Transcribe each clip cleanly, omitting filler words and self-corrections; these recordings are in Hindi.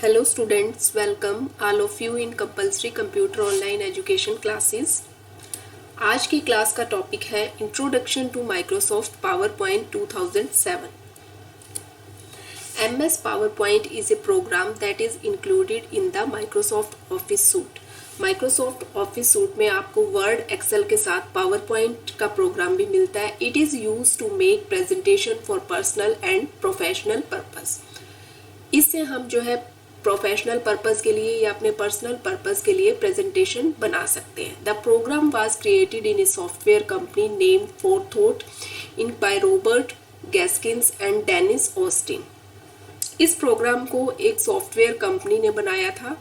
Hello students, welcome all of you in compulsory computer online education classes. आज की क्लास का टॉपिक है introduction to Microsoft PowerPoint 2007. MS PowerPoint is a program that is included in the Microsoft Office suite. Microsoft Office suite में आपको Word, Excel के साथ PowerPoint का प्रोग्राम भी मिलता है. It is used to make presentation for personal and professional purpose. इससे हम जो है प्रोफेशनल पर्पस के लिए या अपने पर्सनल पर्पस के लिए प्रेजेंटेशन बना सकते हैं. The program was created in a software company name Forethought Inc by Robert Gaskins and Dennis Austin. इस प्रोग्राम को एक सॉफ्टवेयर कंपनी ने बनाया था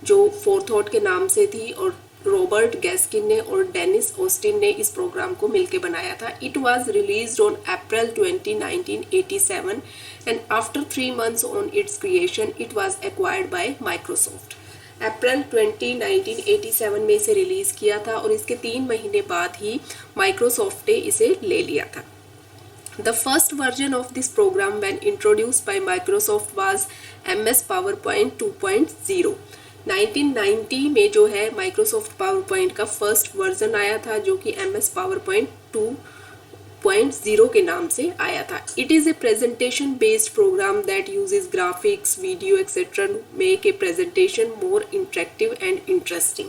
जो फोरथोट के नाम से थी और रॉबर्ट गैस्किन ने और डेनिस ऑस्टिन ने इस प्रोग्राम को मिलकर बनाया था. It was released on April 20, 1987 and after 3 months on its creation it was acquired by Microsoft. अप्रैल 20, 1987 में इसे रिलीज किया था और इसके 3 महीने बाद ही माइक्रोसॉफ्ट ने इसे ले लिया था. The first version of this program when introduced by Microsoft was MS PowerPoint 2.0. 1990 में जो है माइक्रोसॉफ्ट पावरपॉइंट का फर्स्ट वर्जन आया था जो कि MS PowerPoint 2.0 के नाम से आया था. It is a presentation based program that uses graphics, video etcetera make a presentation more interactive and interesting.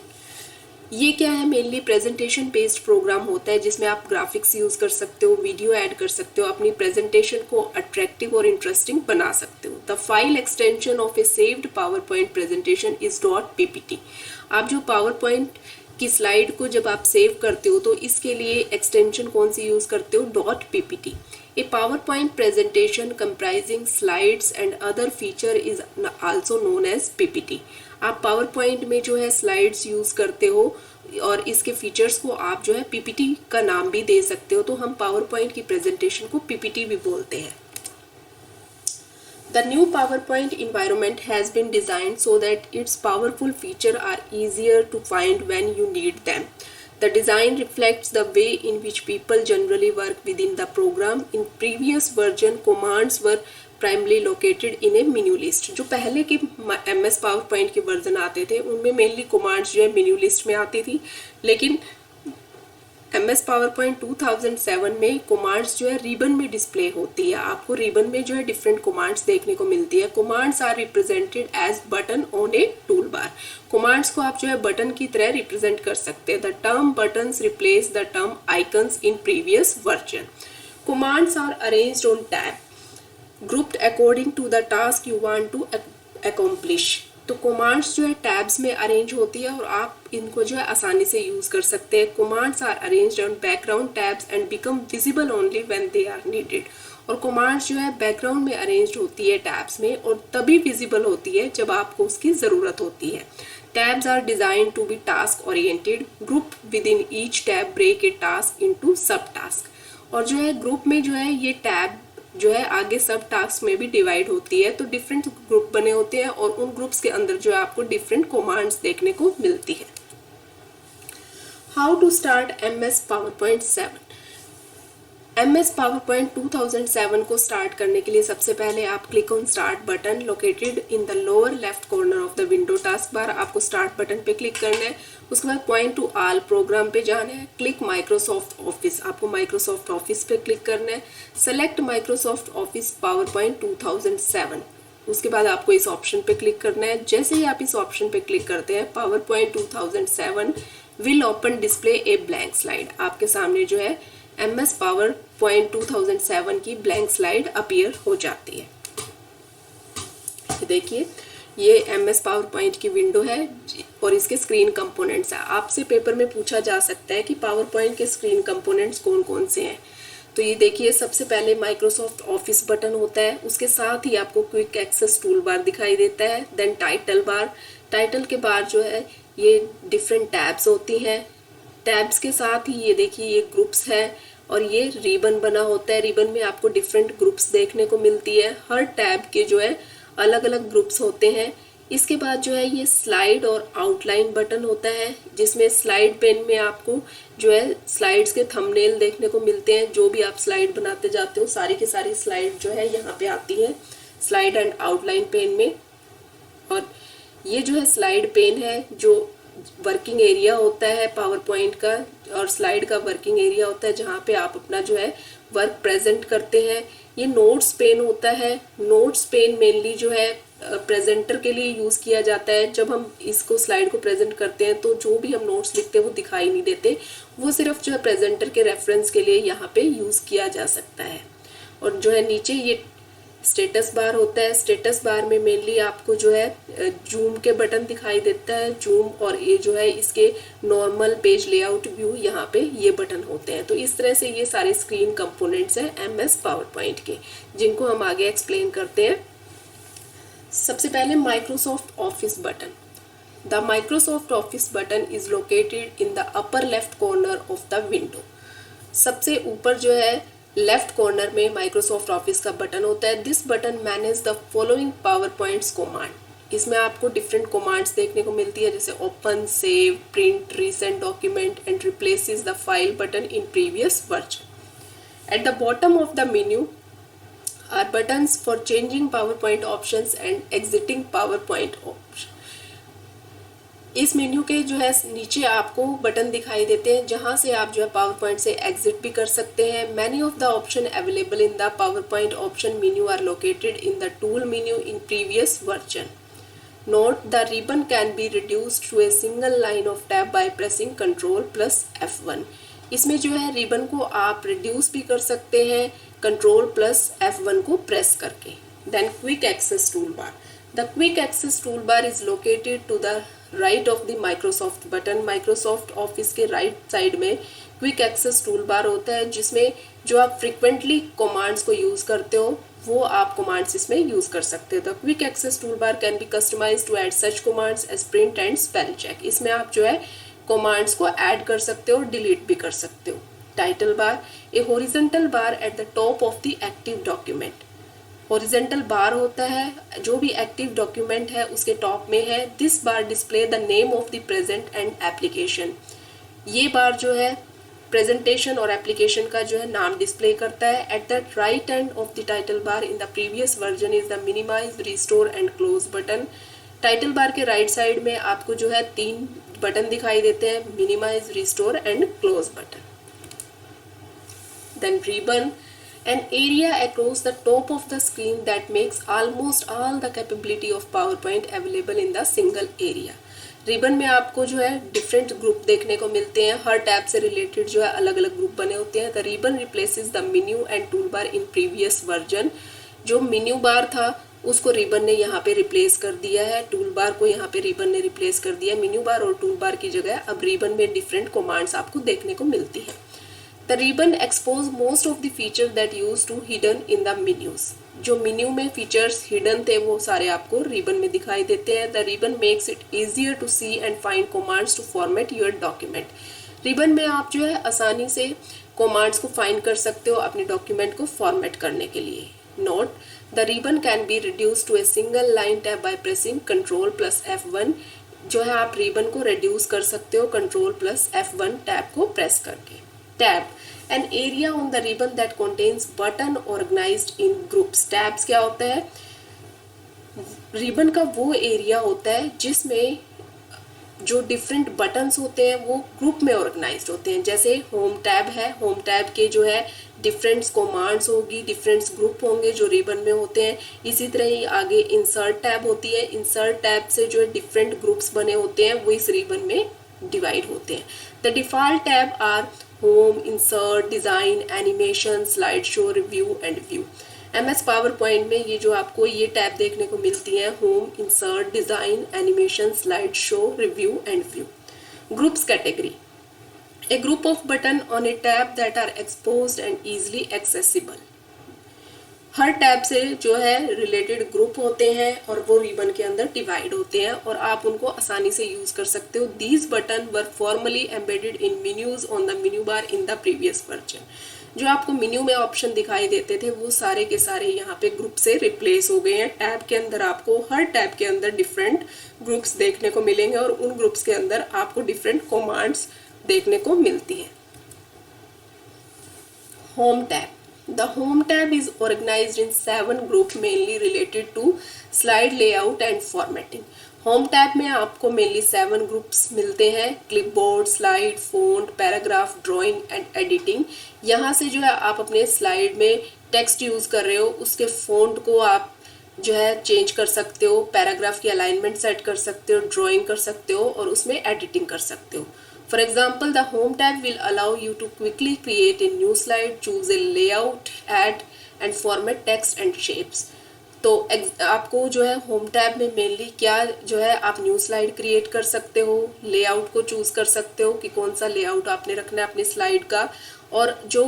ये क्या है? मेनली प्रेजेंटेशन बेस्ड प्रोग्राम होता है जिसमें आप ग्राफिक्स यूज़ कर सकते हो, वीडियो ऐड कर सकते हो, अपनी प्रेजेंटेशन को अट्रैक्टिव और इंटरेस्टिंग बना सकते हो. The file extension of A saved PowerPoint presentation is .ppt. आप जो पावरपॉइंट की स्लाइड को जब आप सेव करते हो तो इसके लिए एक्सटेंशन कौन सी यूज़ करते हो? .ppt. A PowerPoint presentation comprising slides and other feature is also known as ppt. आप पावरपॉइंट में जो है स्लाइड्स यूज़ करते हो और इसके फीचर्स को आप जो है पीपीटी का नाम भी दे सकते हो. तो हम पावरपॉइंट की प्रेजेंटेशन को पीपीटी भी बोलते हैं. The new PowerPoint environment has been designed so that its powerful features are easier to find when you need them. The design reflects the way in which people generally work within the program. In previous version, commands were primarily located in A menu list. जो पहले के MS पावरपॉइंट के वर्जन आते थे उनमें मेनली कमांड्स जो है मेन्यू लिस्ट में आती थी, लेकिन MS पावरपॉइंट 2007 में कमांड्स जो है रिबन में डिस्प्ले होती है. आपको रिबन में जो है डिफरेंट कमांड्स देखने को मिलती है. Commands are represented as button on a tool bar. Commands को आप जो है बटन की तरह रिप्रेजेंट कर सकते हैं. The term buttons replace the term icons in previous version. Commands are arranged on tab grouped according to the task you want to accomplish. तो कमांड्स जो है टैब्स में अरेंज होती है और आप इनको जो है आसानी से यूज़ कर सकते हैं. Commands are arranged on background tabs and become visible only when they are needed. और कमांड्स जो है बैकग्राउंड में अरेंज्ड होती है टैब्स में और तभी विजिबल होती है जब आपको उसकी ज़रूरत होती है. Tabs are design to be task oriented. Group within each tab break a task into subtask. और जो है ग्रुप में जो है ये टैब जो है आगे सब टास्क में भी डिवाइड होती है. तो डिफरेंट ग्रुप बने होते हैं और उन ग्रुप्स के अंदर जो है आपको डिफरेंट कमांड्स देखने को मिलती है. How to start MS PowerPoint 7. MS PowerPoint 2007 को स्टार्ट करने के लिए सबसे पहले आप click on start button located in the lower left corner of the window task bar. आपको स्टार्ट बटन पे क्लिक करना है. उसके बाद पॉइंट टू ऑल प्रोग्राम पे जाना है. Click Microsoft office. आपको माइक्रोसॉफ्ट ऑफिस पे क्लिक करना है. Select Microsoft office PowerPoint 2007. उसके बाद आपको इस ऑप्शन पे क्लिक करना है. जैसे ही आप इस ऑप्शन पे क्लिक करते हैं PowerPoint 2007 will open display a blank slide. आपके सामने जो है MS PowerPoint 2007 की ब्लैंक स्लाइड अपीयर हो जाती है. देखिए ये MS PowerPoint की विंडो है और इसके स्क्रीन कंपोनेंट्स है. आपसे पेपर में पूछा जा सकता है कि PowerPoint के स्क्रीन कंपोनेंट्स कौन कौन से हैं. तो ये देखिए सबसे पहले माइक्रोसॉफ्ट ऑफिस बटन होता है. उसके साथ ही आपको क्विक एक्सेस टूल बार दिखाई देता है. Then title bar. टाइटल के बार जो है ये डिफरेंट टैब्स होती हैं. टैब्स के साथ ही ये देखिए ये ग्रुप्स है और ये रिबन बना होता है. रिबन में आपको डिफरेंट ग्रुप्स देखने को मिलती है. हर टैब के जो है अलग अलग ग्रुप्स होते हैं. इसके बाद जो है ये स्लाइड और आउटलाइन बटन होता है जिसमें स्लाइड पेन में आपको जो है स्लाइड्स के थंबनेल देखने को मिलते हैं. जो भी आप स्लाइड बनाते जाते हो सारी की सारी स्लाइड जो है यहाँ पे आती है स्लाइड एंड आउटलाइन पेन में. और ये जो है स्लाइड पेन है, जो वर्किंग एरिया होता है पावर पॉइंट का, और स्लाइड का वर्किंग एरिया होता है जहाँ पे आप अपना जो है वर्क प्रेजेंट करते हैं। ये नोट्स पेन होता है। नोट्स पेन मेनली जो है प्रेजेंटर के लिए यूज़ किया जाता है। जब हम इसको स्लाइड को प्रेजेंट करते हैं तो जो भी हम नोट्स लिखते हैं वो दिखाई नहीं देते, वो सिर्फ जो है प्रेजेंटर के रेफरेंस के लिए यहाँ पे यूज़ किया जा सकता है। और जो है नीचे ये स्टेटस बार होता है। स्टेटस बार में मेनली आपको जो है जूम के बटन दिखाई देता है, जूम, और ये जो है इसके नॉर्मल पेज लेआउट व्यू, यहाँ पे ये बटन होते हैं। तो इस तरह से ये सारे स्क्रीन कंपोनेंट्स हैं MS पावर पॉइंट के, जिनको हम आगे एक्सप्लेन करते हैं। सबसे पहले Microsoft office button. The Microsoft office button is located in the upper left corner of the window. सबसे ऊपर जो है लेफ्ट कॉर्नर में माइक्रोसॉफ्ट ऑफिस का बटन होता है। This button manage the following power points command. इसमें आपको डिफरेंट कमांड्स देखने को मिलती है, जैसे open, save, print, recent document and replaces the file button in previous version. At the bottom of the menu are buttons for changing PowerPoint options and exiting PowerPoint option. इस मेन्यू के जो है नीचे आपको बटन दिखाई देते हैं जहां से आप जो है पावर पॉइंट से एग्जिट भी कर सकते हैं। Many of the option available in the PowerPoint option menu are located in the tool menu in previous version. Note the ribbon can be reduced to a single line of tab by pressing Ctrl+F1। इसमें जो है रिबन को आप रिड्यूस भी कर सकते हैं Ctrl+F1 को प्रेस करके। Then quick access tool bar. The quick access tool bar is located to the right of the Microsoft button. Microsoft Office के राइट साइड में क्विक एक्सेस टूल बार होता है, जिसमें जो आप फ्रिक्वेंटली कमांड्स को यूज करते हो वो आप कमांड्स इसमें यूज कर सकते हो। The quick access tool bar can be customised to add such commands as print and spell check. इसमें आप जो है कमांड्स को ऐड कर सकते हो, डिलीट भी कर सकते हो। Title bar, a horizontal bar at the top of the active document. Horizontal बार होता है जो भी एक्टिव डॉक्यूमेंट है उसके टॉप में है। This bar display the name of the present and application. ये बार जो है प्रेजेंटेशन और एप्लीकेशन का जो है नाम डिस्प्ले करता है। At the right end of the title bar in the previous version is the minimise, restore and close button. Title bar के राइट साइड में आपको जो है 3 बटन दिखाई देते हैं, minimise, restore and close button. Then ribbon, an area across the top of the screen that makes almost all the capability of PowerPoint available in the single area। Ribbon में आपको जो है डिफरेंट ग्रुप देखने को मिलते हैं। हर टैब से रिलेटेड जो है अलग अलग ग्रुप बने होते हैं। The ribbon replaces the menu and tool bar in previous version. जो मेन्यू बार था उसको रिबन ने यहाँ पे रिप्लेस कर दिया है, टूल बार को यहाँ पे रिबन ने रिप्लेस कर दिया। मेन्यू बार और टूल बार की जगह अब रिबन में डिफरेंट कमांड्स आपको देखने को मिलती है। The ribbon expose most of the features that used to hidden in the menus। जो मेन्यू में फीचर्स हिडन थे वो सारे आपको रिबन में दिखाई देते हैं। The ribbon makes it easier to see and find commands to format your document। Ribbon में आप जो है आसानी से कमांड्स को फाइंड कर सकते हो अपने डॉक्यूमेंट को फॉर्मेट करने के लिए। Note, the ribbon can be reduce to a single line tab by pressing Ctrl+F1। जो है आप रिबन को रिड्यूस कर सकते हो Ctrl+F1 टैब को प्रेस करके। Tab, an area on the ribbon that contains button organized in groups। Tabs क्या होता है? रिबन का वो एरिया होता है जिसमें जो डिफरेंट बटन्स होते हैं वो ग्रुप में ऑर्गेनाइज्ड होते हैं। जैसे होम टैब है, होम टैब के जो है डिफरेंट कमांड्स होगी, डिफरेंट ग्रुप होंगे जो रिबन में होते हैं। इसी तरह ही आगे इंसर्ट टैब होती है। इंसर्ट टैब से जो है डिफरेंट ग्रुप्स बने होते हैं वो इस रिबन में डिवाइड होते हैं। The default tab are home, insert, design, animation, slide show, review and view. MS PowerPoint में ये जो आपको ये टैब देखने को मिलती है, home, insert, design, animation, slide show, review and view. Groups category, a group of button on a tab that are exposed and easily accessible. हर टैब से जो है रिलेटेड ग्रुप होते हैं और वो रिबन के अंदर डिवाइड होते हैं और आप उनको आसानी से यूज कर सकते हो। These button were formally embedded in menus on the menu bar in the previous version. जो आपको मेन्यू में ऑप्शन दिखाई देते थे वो सारे के सारे यहाँ पे ग्रुप से रिप्लेस हो गए हैं। टैब के अंदर आपको हर टैब के अंदर डिफरेंट ग्रुप्स देखने को मिलेंगे और उन ग्रुप्स के अंदर आपको डिफरेंट कमांड्स देखने को मिलती है। Home tab, The home tab is organized in 7 groups mainly related to slide layout and formatting. Home tab में आपको मेनली 7 ग्रुप्स मिलते हैं, clipboard, slide, font, paragraph, drawing and editing. यहाँ से जो है आप अपने स्लाइड में टेक्स्ट यूज़ कर रहे हो उसके फ़ॉन्ट को आप जो है चेंज कर सकते हो, पैराग्राफ की अलाइनमेंट सेट कर सकते हो, ड्राइंग कर सकते हो और उसमें एडिटिंग कर सकते हो। For example, the Home tab will allow you to quickly create a new slide, choose a layout, add and format text and shapes. तो आपको जो है होम टैब में मेनली क्या जो है आप न्यू स्लाइड क्रिएट कर सकते हो, लेआउट को चूज कर सकते हो कि कौन सा लेआउट आपने रखना है अपनी स्लाइड का, और जो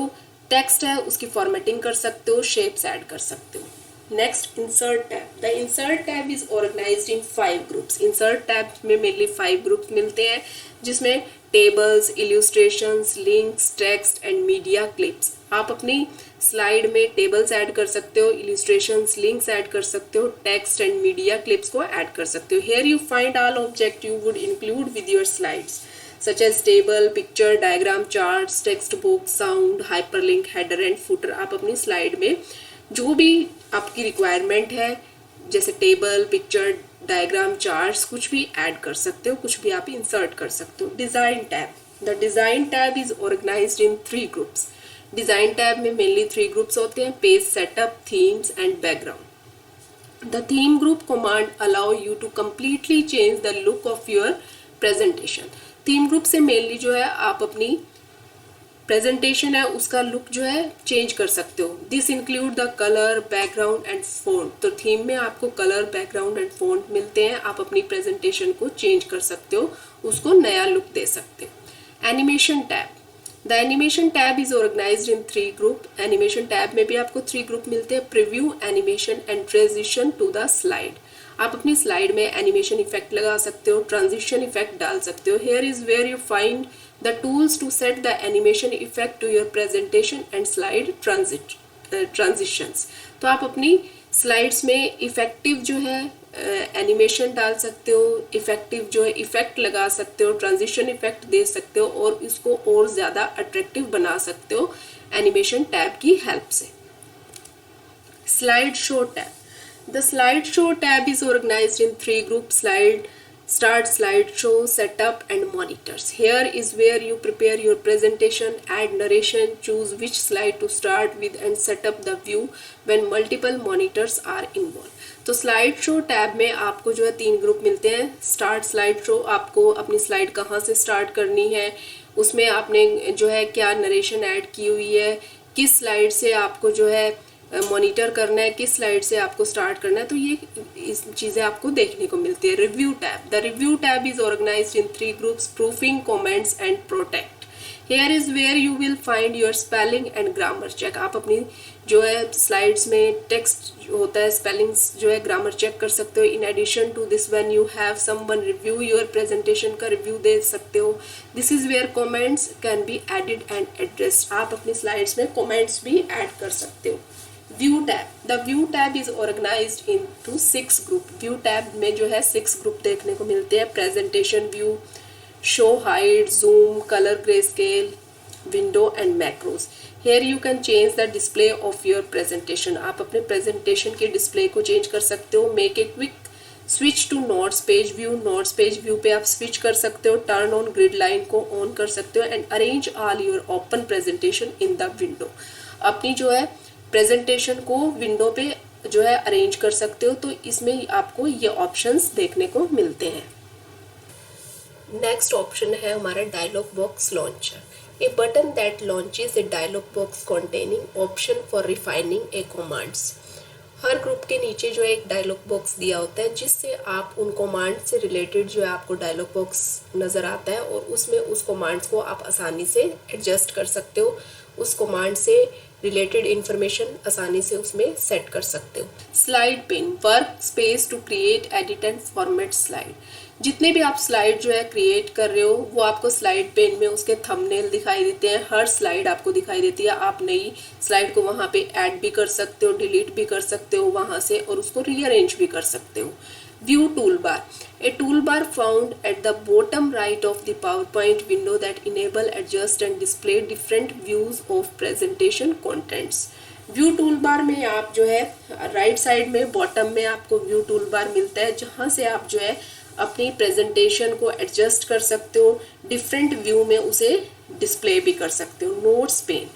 टेक्स्ट है उसकी फॉर्मेटिंग कर सकते हो, शेप्स ऐड कर सकते हो। Next, insert tab. The insert tab is organised in 5 groups. Insert tab में मेनली 5 ग्रुप्स मिलते हैं जिसमें tables, illustrations, links, text and media clips. आप अपनी स्लाइड में टेबल्स ऐड कर सकते हो, इल्यूस्ट्रेशंस, लिंक्स ऐड कर सकते हो, टेक्स्ट एंड मीडिया क्लिप्स को ऐड कर सकते हो। Here you find all object you would include with your slides such as table, picture, diagram, charts, text box, sound, hyperlink, header and footer। आप अपनी स्लाइड में जो भी आपकी रिक्वायरमेंट है जैसे टेबल, पिक्चर, डायग्राम, चार्ट्स कुछ भी ऐड कर सकते हो, कुछ भी आप इंसर्ट कर सकते हो। Design tab. The design tab is organised in 3 groups. Design tab में मेनली 3 ग्रुप्स होते हैं, page setup, themes and background. The theme group command allow you to completely change the look of your presentation. Theme group से मेनली जो है आप अपनी प्रेजेंटेशन है उसका लुक जो है चेंज कर सकते हो। This include the colour, background and font. तो थीम में आपको कलर, बैकग्राउंड एंड फोंट मिलते हैं, आप अपनी प्रेजेंटेशन को चेंज कर सकते हो, उसको नया लुक दे सकते हो। Animation tab. The animation tab is organised in 3 group. Animation tab में भी आपको 3 ग्रुप मिलते हैं, preview, animation and transition to the slide. आप अपनी स्लाइड में एनिमेशन इफेक्ट लगा सकते हो, ट्रांजिशन इफेक्ट डाल सकते हो। Here is where you find the tools to set the animation effect to your presentation and slide transitions। तो आप अपनी स्लाइड्स में इफेक्टिव जो है एनिमेशन डाल सकते हो, इफेक्टिव जो है इफेक्ट लगा सकते हो, ट्रांजिशन इफेक्ट दे सकते हो और इसको और ज़्यादा अट्रैक्टिव बना सकते हो एनिमेशन टैब की हेल्प से। Slide show tab. The slide show tab is organised in 3 groups: start, slideshow, setup and monitors। Here is where you prepare your presentation, add narration, choose which slide to start with and set up the view when multiple monitors are involved। तो स्लाइड शो टैब में आपको जो है 3 ग्रुप मिलते हैं। स्टार्ट स्लाइड शो, आपको अपनी स्लाइड कहाँ से स्टार्ट करनी है, उसमें आपने जो है क्या नरेशन ऐड की हुई है, किस स्लाइड से आपको जो है मॉनिटर करना है, किस स्लाइड से आपको स्टार्ट करना है, तो ये इस चीज़ें आपको देखने को मिलती है। Review tab. The review tab is organised in 3 groups: proofing, comments and protect. Here is where you will find your spelling and grammar check. आप अपनी जो है स्लाइड्स में टेक्स्ट होता है, स्पेलिंग्स जो है ग्रामर चेक कर सकते हो। In addition to this when you have someone review your presentation का रिव्यू दे सकते हो। This is where comments can be added and addressed. आप अपनी स्लाइड्स में कमेंट्स भी ऐड कर सकते हो। View tab. The view tab is organised into 6 group. View tab में जो है 6 ग्रुप देखने को मिलते हैं: presentation view, show hide, zoom, colour greyscale, window and macros. Here you can change the display of your presentation. आप अपने प्रेजेंटेशन के डिस्प्ले को चेंज कर सकते हो। Make a quick switch to notes page view. Notes page view पे आप स्विच कर सकते हो। टर्न ऑन ग्रिड लाइन को ऑन कर सकते हो and arrange all your open presentation in the window. अपनी जो है प्रेजेंटेशन को विंडो पे जो है अरेंज कर सकते हो, तो इसमें आपको ये ऑप्शंस देखने को मिलते हैं। नेक्स्ट ऑप्शन है हमारा dialog box launcher. A button that launches a dialog box containing option for refining a commands. हर ग्रुप के नीचे जो है एक डायलॉग बॉक्स दिया होता है जिससे आप उन कमांड से रिलेटेड जो है आपको डायलॉग बॉक्स नज़र आता है और उसमें उस कमांड्स को आप आसानी से एडजस्ट कर सकते हो, उस कमांड से रिलेटेड इंफॉर्मेशन आसानी से उसमें सेट कर सकते हो। Slide pane. Work space to create, edit and format slide. जितने भी आप स्लाइड जो है क्रिएट कर रहे हो वो आपको स्लाइड पेन में उसके थंबनेल दिखाई देते हैं, हर स्लाइड आपको दिखाई देती है। आप नई स्लाइड को वहाँ पे ऐड भी कर सकते हो, डिलीट भी कर सकते हो वहाँ से और उसको रीअरेंज भी कर सकते हो। View toolbar. A toolbar found at the bottom right of the PowerPoint window that enable, adjust and display different views of presentation contents. View tool bar में आप जो है राइट साइड में बॉटम में आपको व्यू टूल बार मिलता है, जहाँ से आप जो है अपनी प्रेजेंटेशन को एडजस्ट कर सकते हो, डिफरेंट व्यू में उसे डिस्प्ले भी कर सकते हो। Notes pane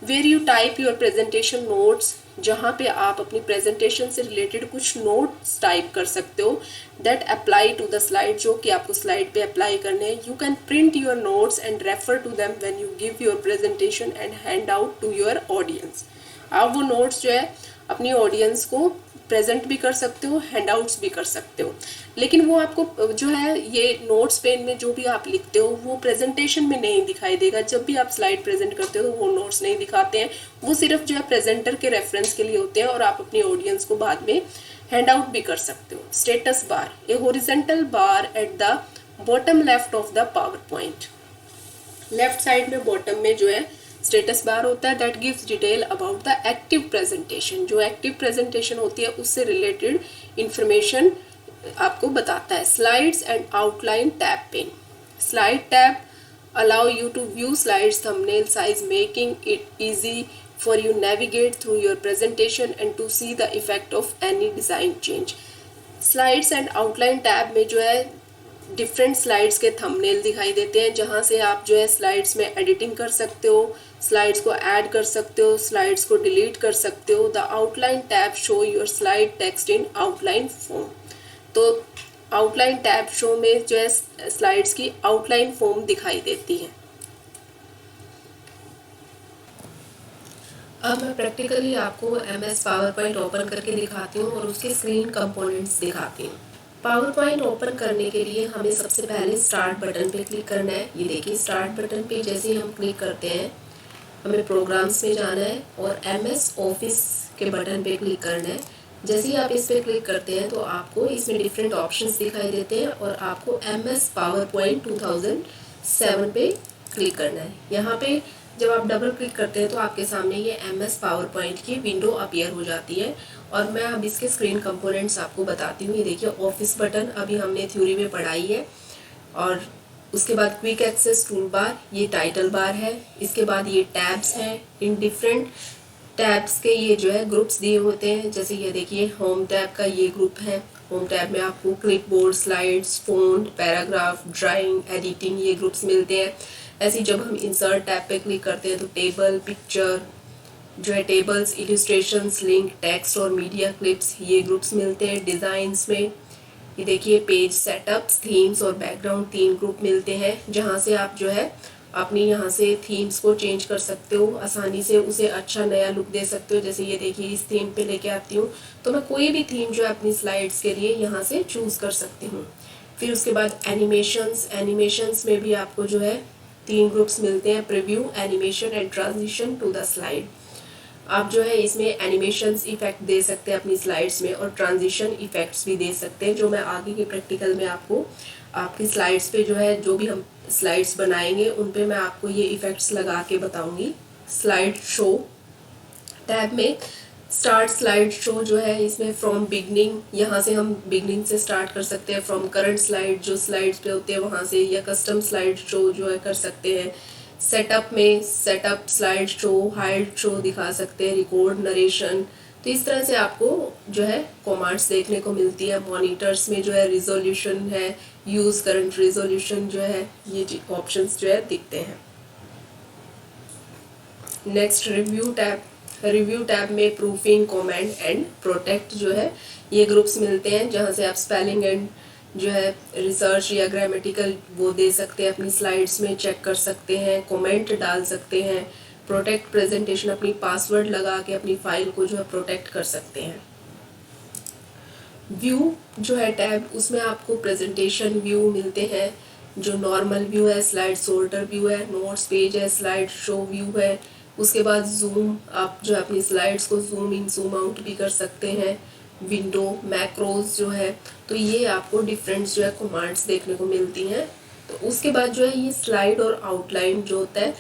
where you type your presentation notes, जहाँ पे आप अपनी प्रेजेंटेशन से रिलेटेड कुछ नोट्स टाइप कर सकते हो that apply to the slide, जो कि आपको स्लाइड पे अप्लाई करने हैं। You can print your notes and refer to them when you give your presentation and hand out to your audience. आप वो नोट्स जो है अपनी ऑडियंस को प्रेजेंट भी कर सकते हो, हैंडआउट्स भी कर सकते हो, लेकिन वो आपको जो है ये नोट्स पेन में जो भी आप लिखते हो वो प्रेजेंटेशन में नहीं दिखाई देगा। जब भी आप स्लाइड प्रेजेंट करते हो तो वो नोट्स नहीं दिखाते हैं, वो सिर्फ जो है प्रेजेंटर के रेफरेंस के लिए होते हैं और आप अपनी ऑडियंस को बाद में हैंड आउट भी कर सकते हो। Status bar a horizontal bar at the bottom left of the PowerPoint, left side में बॉटम में जो है स्टेटस बार होता है that gives detail about the active presentation, जो एक्टिव प्रेजेंटेशन होती है उससे रिलेटेड इंफॉर्मेशन आपको बताता है। Slides and outline tab pane, slide tab allow you to view slides thumbnail size, making it easy for you navigate through your presentation and to see the effect of any design change। Slides and outline tab में जो है डिफरेंट स्लाइड्स के थंबनेल दिखाई देते हैं, जहां से आप जो है स्लाइड्स में एडिटिंग कर सकते हो, स्लाइड्स को ऐड कर सकते हो, स्लाइड्स को डिलीट कर सकते हो। The outline tab show your slide text in outline form, तो आउटलाइन टैब शो में जो है स्लाइड्स की आउटलाइन फॉर्म दिखाई देती है। अब मैं प्रैक्टिकली आपको MS पावर पॉइंट ओपन करके दिखाती हूँ और उसके स्क्रीन कंपोनेंट्स दिखाती हूँ। पावर पॉइंट ओपन करने के लिए हमें सबसे पहले स्टार्ट बटन पे क्लिक करना है। ये देखिए स्टार्ट बटन पे जैसे ही हम क्लिक करते हैं हमें प्रोग्राम्स में जाना है और MS ऑफिस के बटन पे क्लिक करना है। जैसे ही आप इस पे क्लिक करते हैं तो आपको इसमें डिफरेंट ऑप्शंस दिखाई देते हैं और आपको MS पावर पॉइंट 2007 पे क्लिक करना है। यहाँ पे जब आप डबल क्लिक करते हैं तो आपके सामने ये MS पावर पॉइंट की विंडो अपीयर हो जाती है और मैं अब इसके स्क्रीन कंपोनेंट्स आपको बताती हूँ। ये देखिए ऑफिस बटन अभी हमने थ्योरी में पढ़ाई है, और उसके बाद क्विक एक्सेस टूल बार, ये टाइटल बार है। इसके बाद ये टैब्स हैं, इन डिफरेंट टैब्स के ये जो है ग्रुप्स दिए होते हैं। जैसे ये देखिए होम टैब का ये ग्रुप है, होम टैब में आपको clipboard, slides, font, paragraph, drawing, editing ये ग्रुप्स मिलते हैं। ऐसे जब हम इंसर्ट टैब पे क्लिक करते हैं तो टेबल, पिक्चर जो है टेबल्स, इलस्ट्रेशंस, लिंक, टेक्स्ट और मीडिया क्लिप्स ये ग्रुप्स मिलते हैं। डिज़ाइंस में ये देखिए पेज सेटअप्स, थीम्स और बैकग्राउंड 3 ग्रुप मिलते हैं, जहाँ से आप जो है अपनी यहाँ से थीम्स को चेंज कर सकते हो, आसानी से उसे अच्छा नया लुक दे सकते हो। जैसे ये देखिए इस थीम पे लेके आती हूँ तो मैं कोई भी थीम जो है अपनी स्लाइड्स के लिए यहाँ से चूज़ कर सकती हूँ। फिर उसके बाद एनिमेशंस में भी आपको जो है 3 ग्रुप्स मिलते हैं, preview, animation and transition to the slide. आप जो है इसमें एनिमेशंस इफेक्ट दे सकते हैं अपनी स्लाइड्स में और ट्रांजिशन इफेक्ट्स भी दे सकते हैं, जो मैं आगे के प्रैक्टिकल में आपको आपकी स्लाइड्स पे जो है जो भी हम स्लाइड्स बनाएंगे उन पे मैं आपको ये इफेक्ट्स लगा के बताऊंगी। स्लाइड शो टैब में स्टार्ट स्लाइड शो जो है इसमें फ्रॉम बिगनिंग, यहाँ से हम बिगनिंग से स्टार्ट कर सकते हैं, फ्रॉम करंट स्लाइड जो स्लाइड्स पे होते हैं वहाँ से, या कस्टम स्लाइड शो जो है कर सकते हैं। सेटअप में setup slide show, hide show दिखा सकते हैं, रिकॉर्ड, नरेशन, तो इस तरह से आपको जो है कमांड्स देखने को मिलती है। मॉनिटर्स में जो है रिजोल्यूशन है, यूज़ करंट रिजोल्यूशन जो है, ये ऑप्शंस जो है दिखते हैं। नेक्स्ट रिव्यू टैब में प्रूफिंग, कमेंट एंड प्रोटेक्ट जो है ये ग्रुप्स मिलते हैं, जहाँ से आप स्पेलिंग एंड जो है रिसर्च या ग्रामेटिकल वो दे सकते हैं, अपनी स्लाइड्स में चेक कर सकते हैं, कमेंट डाल सकते हैं, प्रोटेक्ट प्रेजेंटेशन, अपनी पासवर्ड लगा के अपनी फाइल को जो है प्रोटेक्ट कर सकते हैं। व्यू जो है टैब, उसमें आपको प्रेजेंटेशन व्यू मिलते हैं, जो नॉर्मल व्यू है, स्लाइड सॉर्टर व्यू है, नोट्स पेज है, स्लाइड शो व्यू है। उसके बाद जूम, आप जो है अपनी स्लाइड्स को जूम इन जूम आउट भी कर सकते हैं। विंडो, मैक्रोज जो है, तो ये आपको डिफरेंट जो है कमांड्स देखने को मिलती हैं। तो उसके बाद जो है ये स्लाइड और आउटलाइन जो होता है,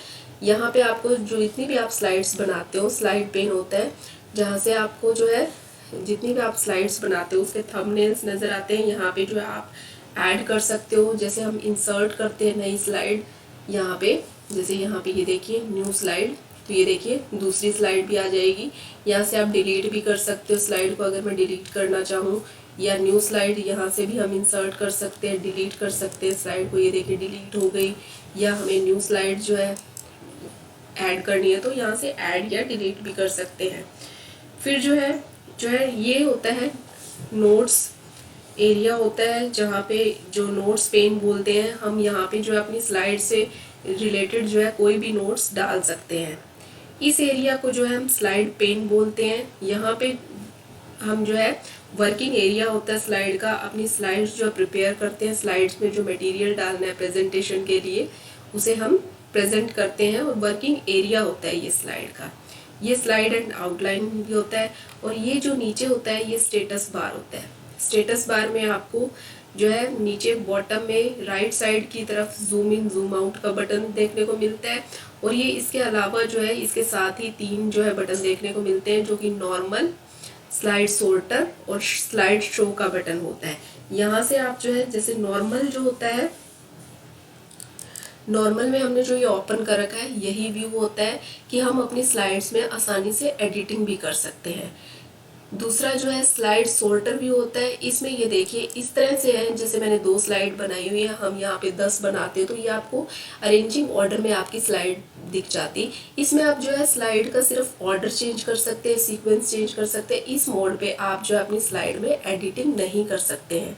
यहाँ पे आपको जो इतनी भी आप स्लाइड्स बनाते हो, स्लाइड पेन होता है, जहाँ से आपको जो है जितनी भी आप स्लाइड्स बनाते हो उसके थंबनेल्स नज़र आते हैं। यहाँ पे जो है आप ऐड कर सकते हो, जैसे हम इंसर्ट करते हैं नई स्लाइड, यहाँ पे जैसे यहाँ पे ये देखिए न्यू स्लाइड, तो ये देखिए दूसरी स्लाइड भी आ जाएगी। यहाँ से आप डिलीट भी कर सकते हो स्लाइड को, अगर मैं डिलीट करना चाहूँ, या न्यू स्लाइड यहाँ से भी हम इंसर्ट कर सकते हैं, डिलीट कर सकते हैं स्लाइड को। ये देखिए डिलीट हो गई। या हमें न्यू स्लाइड जो है ऐड करनी है तो यहाँ से ऐड या डिलीट भी कर सकते हैं। फिर जो है ये होता है नोट्स एरिया होता है, जहाँ पे जो नोट्स पेन बोलते हैं, हम यहाँ पे जो है अपनी स्लाइड से रिलेटेड जो है कोई भी नोट्स डाल सकते हैं। इस एरिया को जो है हम स्लाइड पेन बोलते हैं। यहाँ पे हम जो है वर्किंग एरिया होता है स्लाइड का, अपनी स्लाइड्स जो प्रिपेयर करते हैं, स्लाइड्स में जो मटेरियल डालना है प्रेजेंटेशन के लिए उसे हम प्रेजेंट करते हैं, और वर्किंग एरिया होता है ये स्लाइड का। ये स्लाइड एंड आउटलाइन भी होता है। और ये जो नीचे होता है ये स्टेटस बार होता है। स्टेटस बार में आपको जो है नीचे बॉटम में राइट साइड की तरफ जूम इन जूम आउट का बटन देखने को मिलता है। और ये इसके अलावा जो है इसके साथ ही 3 जो है बटन देखने को मिलते हैं, जो कि नॉर्मल, स्लाइड सॉर्टर और स्लाइड शो का बटन होता है। यहाँ से आप जो है जैसे नॉर्मल जो होता है, नॉर्मल में हमने जो ये ओपन कर रखा है यही व्यू होता है कि हम अपनी स्लाइड्स में आसानी से एडिटिंग भी कर सकते हैं। दूसरा जो है स्लाइड सॉर्टर व्यू होता है। इसमें ये देखिए इस तरह से है, जैसे मैंने 2 स्लाइड बनाई हुई है, हम यहाँ पे 10 बनाते हैं तो ये आपको अरेंजिंग ऑर्डर में आपकी स्लाइड दिख जाती। इसमें आप जो है स्लाइड का सिर्फ ऑर्डर चेंज कर सकते हैं, सीक्वेंस चेंज कर सकते हैं। इस मोड पे आप जो है अपनी स्लाइड में एडिटिंग नहीं कर सकते हैं।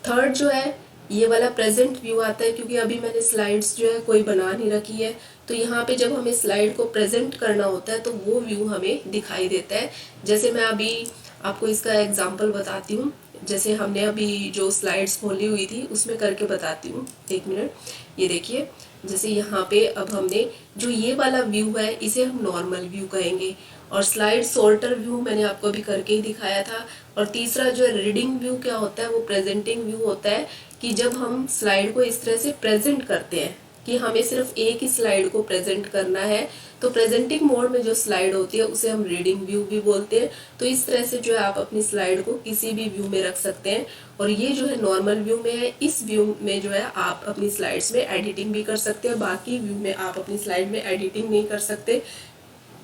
थर्ड जो है ये वाला प्रेजेंट व्यू आता है, क्योंकि अभी मैंने स्लाइड्स जो है कोई बना नहीं रखी है, तो यहाँ पे जब हमें स्लाइड को प्रेजेंट करना होता है तो वो व्यू हमें दिखाई देता है। जैसे मैं अभी आपको इसका एग्जांपल बताती हूँ, जैसे हमने अभी जो स्लाइड्स खोली हुई थी उसमें करके बताती हूँ, 1 मिनट। ये देखिए जैसे यहाँ पे अब हमने जो ये वाला व्यू है इसे हम नॉर्मल व्यू कहेंगे, और स्लाइड सॉर्टर व्यू मैंने आपको अभी करके ही दिखाया था। और तीसरा जो है रीडिंग व्यू क्या होता है, वो प्रेजेंटिंग व्यू होता है, कि जब हम स्लाइड को इस तरह से प्रेजेंट करते हैं कि हमें सिर्फ एक ही स्लाइड को प्रेजेंट करना है, तो प्रेजेंटिंग मोड में जो स्लाइड होती है उसे हम रीडिंग व्यू भी बोलते हैं। तो इस तरह से जो है आप अपनी स्लाइड को किसी भी व्यू में रख सकते हैं। और ये जो है नॉर्मल व्यू में है, इस व्यू में जो है आप अपनी स्लाइड्स में एडिटिंग भी कर सकते हैं, बाकी व्यू में आप अपनी स्लाइड में एडिटिंग नहीं कर सकते।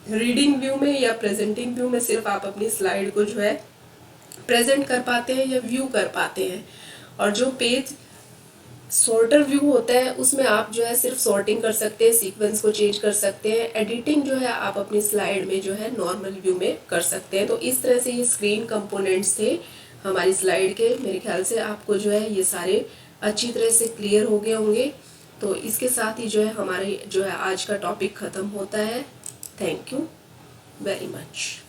रीडिंग व्यू में या प्रेजेंटिंग व्यू में सिर्फ आप अपनी स्लाइड को जो है प्रेजेंट कर पाते हैं या व्यू कर पाते हैं। और जो पेज सॉर्टर व्यू होता है उसमें आप जो है सिर्फ सॉर्टिंग कर सकते हैं, सीक्वेंस को चेंज कर सकते हैं। एडिटिंग जो है आप अपनी स्लाइड में जो है नॉर्मल व्यू में कर सकते हैं। तो इस तरह से ये स्क्रीन कंपोनेंट्स थे हमारी स्लाइड के। मेरे ख्याल से आपको जो है ये सारे अच्छी तरह से क्लियर हो गए होंगे। तो इसके साथ ही जो है हमारे जो है आज का टॉपिक ख़त्म होता है। Thank you very much.